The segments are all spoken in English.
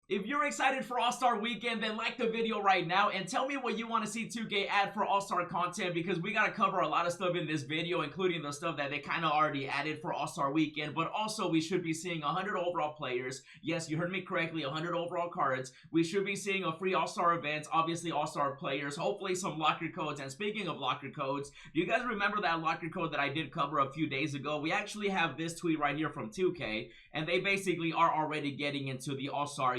If you're excited for All-Star Weekend, then like the video right now and tell me what you want to see 2K add for All-Star content, because we got to cover a lot of stuff in this video, including the stuff that they kind of already added for All-Star Weekend, but also we should be seeing 100 overall players. Yes, you heard me correctly, 100 overall cards. We should be seeing a free All-Star event, obviously All-Star players, hopefully some locker codes. And speaking of locker codes, do you guys remember that locker code that I did cover a few days ago? We actually have this tweet right here from 2K, and they basically are already getting into the All-Star,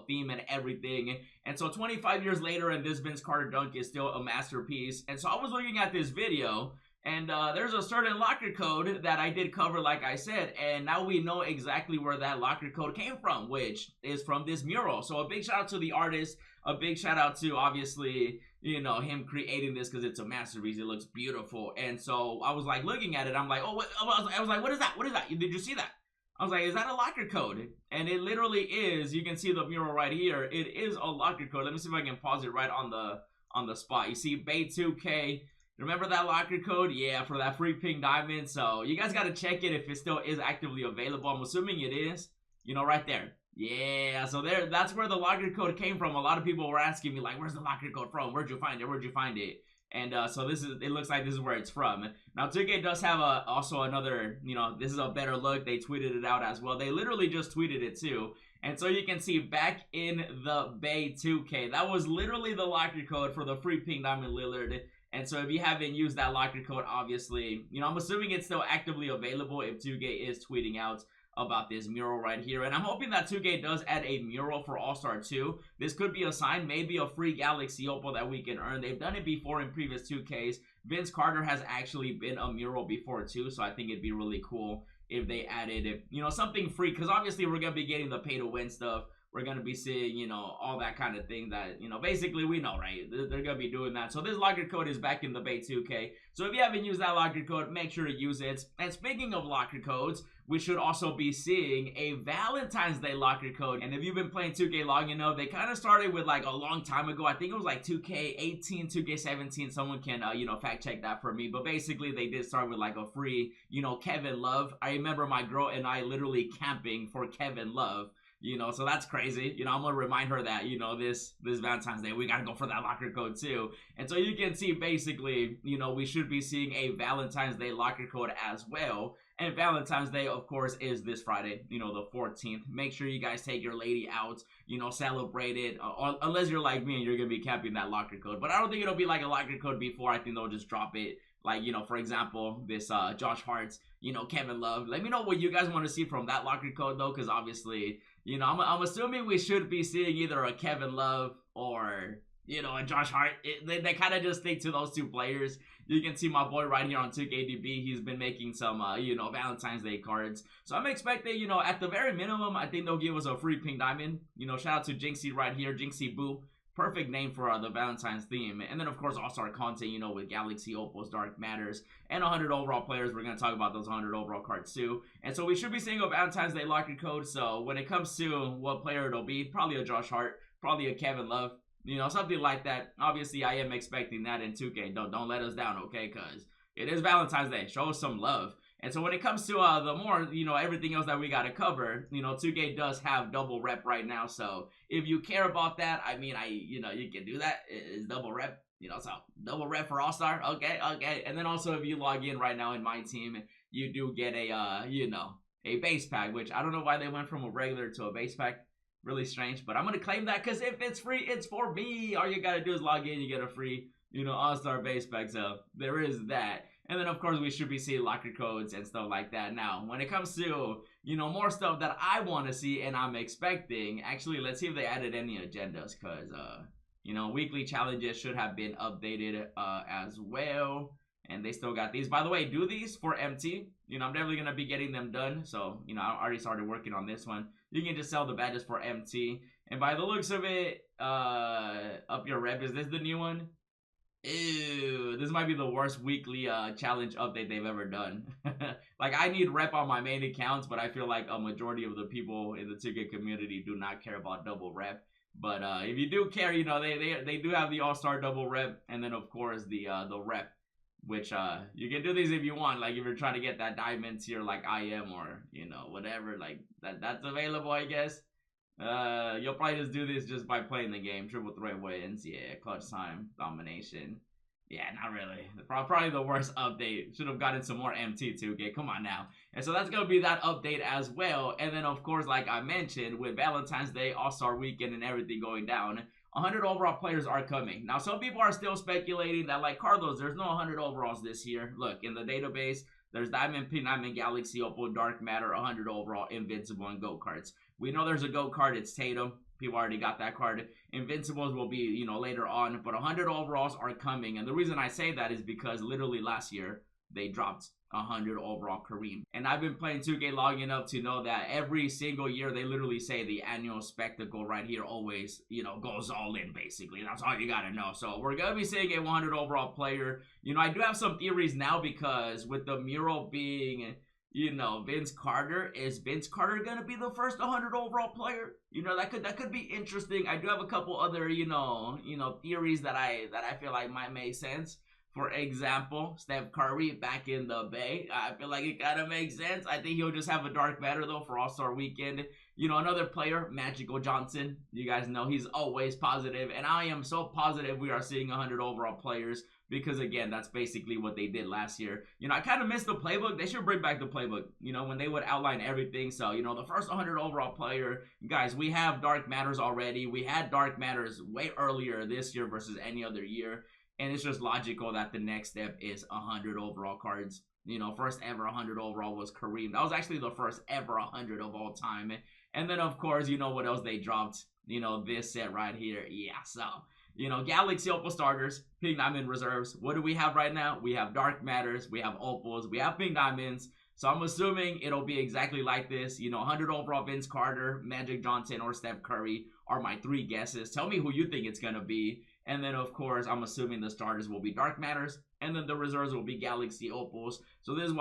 theme and everything. And so 25 years later, and this Vince Carter dunk is still a masterpiece. And so I was looking at this video, and there's a certain locker code that I did cover, like I said, and now we know exactly where that locker code came from, which is from this mural. So a big shout out to the artist, a big shout out to, obviously, him creating this, because it's a masterpiece. It looks beautiful. And so I was like looking at it, I'm like, oh, what? I was like, what is that? What is that? Did you see that? I was like, is that a locker code? And it literally is. You can see the mural right here. It is a locker code. Let me see if I can pause it right on the spot. You see Bay 2K. Remember that locker code? Yeah, for that free pink diamond. So you guys got to check it if it still is actively available. I'm assuming it is. Right there. Yeah, so that's where the locker code came from. A lot of people were asking me, like, where's the locker code from? Where'd you find it? Where'd you find it? And so it looks like this is where it's from. Now 2K does have also another, this is a better look. They tweeted it out as well. They literally just tweeted it too. And so you can see back in the Bay 2K, that was literally the locker code for the free pink diamond Lillard. And so if you haven't used that locker code, obviously, I'm assuming it's still actively available if 2K is tweeting out about this mural right here. And I'm hoping that 2K does add a mural for All-Star 2. This could be a sign, maybe a free Galaxy Opal that we can earn. They've done it before in previous 2Ks. Vince Carter has actually been a mural before too, so I think it'd be really cool if they added, something free, because obviously we're going to be getting the pay-to-win stuff. We're going to be seeing, all that kind of thing that, basically we know, right? They're going to be doing that. So this locker code is back in the Bay 2K. So if you haven't used that locker code, make sure to use it. And speaking of locker codes, we should also be seeing a Valentine's Day locker code. And if you've been playing 2K long enough, they kind of started with like a long time ago. I think it was like 2K18, 2K17. Someone can, fact check that for me. But basically, they did start with like a free, Kevin Love. I remember my girl and I literally camping for Kevin Love. So that's crazy. I'm gonna remind her that, this Valentine's Day, we gotta go for that locker code too. And so you can see basically, we should be seeing a Valentine's Day locker code as well. And Valentine's Day, of course, is this Friday, the 14th. Make sure you guys take your lady out, celebrate it. Unless you're like me and you're gonna be capping that locker code. But I don't think it'll be like a locker code before. I think they'll just drop it. Like, for example, this Josh Hart's, Kevin Love. Let me know what you guys want to see from that locker code, though, because obviously, I'm assuming we should be seeing either a Kevin Love or, a Josh Hart. They kind of just stick to those two players. You can see my boy right here on 2KDB. He's been making some, Valentine's Day cards. So I'm expecting, at the very minimum, I think they'll give us a free pink diamond. Shout out to Jinxie right here, Jinxie Boo. Perfect name for the Valentine's theme. And then, of course, All-Star content, with Galaxy Opals, Dark Matters, and 100 overall players. We're going to talk about those 100 overall cards, too. And so we should be seeing a Valentine's Day locker code. So when it comes to what player it'll be, probably a Josh Hart, probably a Kevin Love, something like that. Obviously, I am expecting that in 2K. Don't let us down, okay? Because it is Valentine's Day. Show us some love. And so when it comes to the more, everything else that we got to cover, 2K does have double rep right now. So if you care about that, I mean, you can do that. It's double rep, so double rep for All-Star. Okay. And then also if you log in right now in MyTeam, you do get a, a base pack, which I don't know why they went from a regular to a base pack. Really strange, but I'm going to claim that because if it's free, it's for me. All you got to do is log in, you get a free, All-Star base pack. So there is that. And then, of course, we should be seeing locker codes and stuff like that. Now, when it comes to, more stuff that I want to see and I'm expecting, actually, let's see if they added any agendas because, weekly challenges should have been updated as well. And they still got these. By the way, do these for MT. I'm definitely going to be getting them done. So, I already started working on this one. You can just sell the badges for MT. And by the looks of it, up your rep, is this the new one? Ew, this might be the worst weekly challenge update they've ever done. Like, I need rep on my main accounts, but I feel like a majority of the people in the 2K community do not care about double rep. But if you do care, they do have the All-Star double rep, and then of course the rep, which you can do these if you want. Like if you're trying to get that diamond tier like I am, or whatever, like that's available, I guess. You'll probably just do this just by playing the game. Triple threat wins. Yeah, clutch time, domination. Yeah, not really. Probably the worst update. Should have gotten some more MT2. Okay, come on now. And so that's going to be that update as well. And then, of course, like I mentioned, with Valentine's Day, All-Star Weekend, and everything going down, 100 overall players are coming. Now, some people are still speculating that, like, Carlos, there's no 100 overalls this year. Look, in the database, there's Diamond, Pink Diamond, Galaxy, Opal, Dark Matter, 100 overall, Invincible, and Go cards. We know there's a Go card. It's Tatum. People already got that card. Invincibles will be, later on. But 100 overalls are coming. And the reason I say that is because literally last year, they dropped 100 overall Kareem. And I've been playing 2K long enough to know that every single year they literally say the annual spectacle right here always, goes all in basically. That's all you gotta know. So we're gonna be seeing a 100 overall player. I do have some theories now because with the mural being, Vince Carter, is Vince Carter gonna be the first 100 overall player? That could be interesting. I do have a couple other, theories that I feel like might make sense. For example, Steph Curry back in the Bay. I feel like it kind of makes sense. I think he'll just have a dark matter, though, for All-Star Weekend. Another player, Magical Johnson. You guys know he's always positive, and I am so positive we are seeing 100 overall players because, again, that's basically what they did last year. I kind of missed the playbook. They should bring back the playbook, when they would outline everything. So, the first 100 overall player, guys, we have dark matters already. We had dark matters way earlier this year versus any other year. And it's just logical that the next step is 100 overall cards. First ever 100 overall was Kareem. That was actually the first ever 100 of all time. And then, of course, what else they dropped? This set right here. Yeah, so, Galaxy Opal starters, Pink Diamond reserves. What do we have right now? We have Dark Matters, we have Opals, we have Pink Diamonds. So I'm assuming it'll be exactly like this. 100 overall Vince Carter, Magic Johnson, or Steph Curry are my 3 guesses. Tell me who you think it's going to be. And then, of course, I'm assuming the starters will be Dark Matters. And then the reserves will be Galaxy Opals. So this is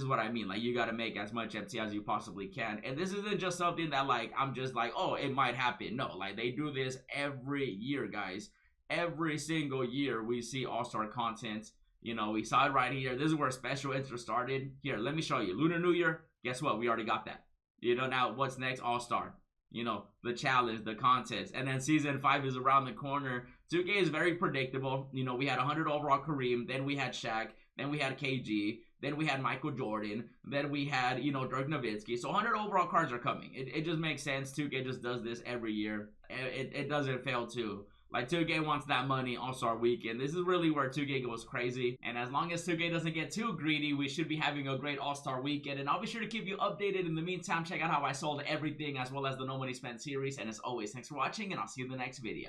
what I mean. Like, you got to make as much MT as you possibly can. And this isn't just something that, like, I'm just like, oh, it might happen. No, like, they do this every year, guys. Every single year we see All-Star content. We saw it right here. This is where special interest started. Here, let me show you. Lunar New Year, guess what? We already got that. Now what's next? All-Star. The challenge, the contest. And then Season 5 is around the corner. 2K is very predictable. We had 100 overall Kareem. Then we had Shaq. Then we had KG. Then we had Michael Jordan. Then we had, Dirk Nowitzki. So 100 overall cards are coming. It just makes sense. 2K just does this every year. It doesn't fail to. Like, 2K wants that money All-Star Weekend. This is really where 2K goes crazy. And as long as 2K doesn't get too greedy, we should be having a great All-Star Weekend. And I'll be sure to keep you updated. In the meantime, check out how I sold everything as well as the No Money Spent series. And as always, thanks for watching, and I'll see you in the next video.